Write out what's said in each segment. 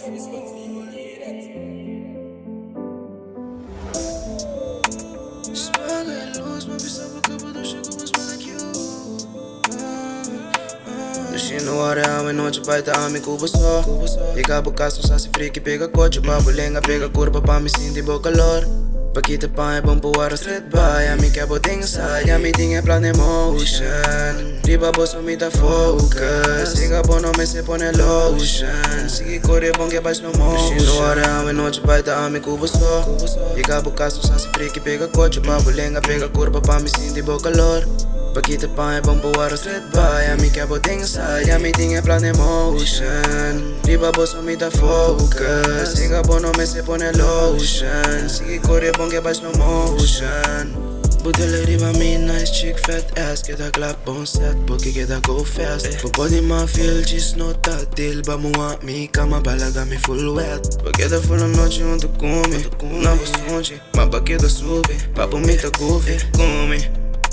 Apaga a luz, mas pensava que acabou, chegou, mas manda que Destino hora, à noite, baita, ame, cuba só. Liga a caso, só se freak, pega coche, papo, lenga, pega curva, pa me sentir bom calor. Paquita pa é bom pro straight by. A mim que é botinha sai, a mim tinha plan emotion. Riba bossa me dá focus. Siga bom não me se põe lotion. Sigue corre bom que baixo no motion. Destino hora, à noite, baita, ame, cuba só. Liga a caso, só se freak, pega coche, papo, lenga, pega curva, pa me sentir bom calor. Paquita pa é bom pro straight by. A mim que é botinha sai, a mim tinha plan emotion. Riba bossa me dá focus. Siga bom não me se põe lotion. Sigue corre bom que baixo no motion. Budele riba me nice chick fat ass. Queda clap on set, porque queda go fast. Por body ma feel just nota deal. Vamos a mi cama, balaga me full wet. Porque da full noite onde come. Não vou sonde, mas paqueta sube. Papo me tá goofy, come.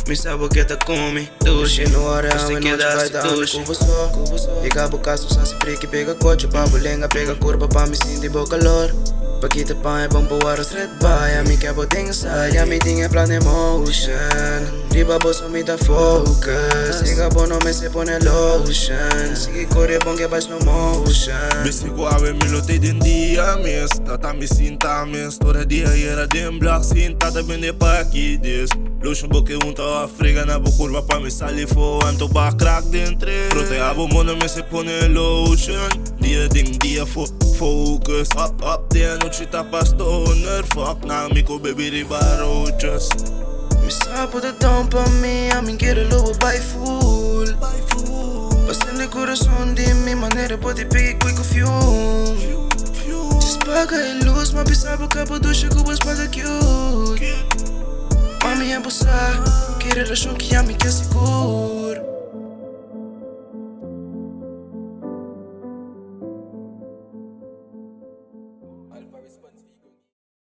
Me sabe que tá come. Duche no hora, a noite vai dar duche. Liga a caso, só se freak, pega coche. Papo lenga, pega curva, pa me sentir bom calor. Paquita pa é bom pro straight by. A mim que é botinha sai, a mim tinha plan emotion. Riba bossa me dá focus. Siga bom não me se põe lotion. Sigue corre bom que baixo no motion. Me sigo a ver me lotei de dia mes. Tata me sinta mes. Toda dia era de block sinta da bende pa aqui des. Luxo boque tá a frega na boa curva pa me salir fo. Anto ba crack dentro. Prote a bom não me se põe lotion. Dia ding dia focus. Up dia noite tá pa stoner. Fuck na me co baby riba roaches. Me sabe da tão pra mim, a mim quer lobo by full. Passando o coração de minha maneira, pode pegar quick fume. Despaga a luz, mas pensava o cabo do chegou, mas manda cute. Mami é bossa, querer achou que a mim quer seguro.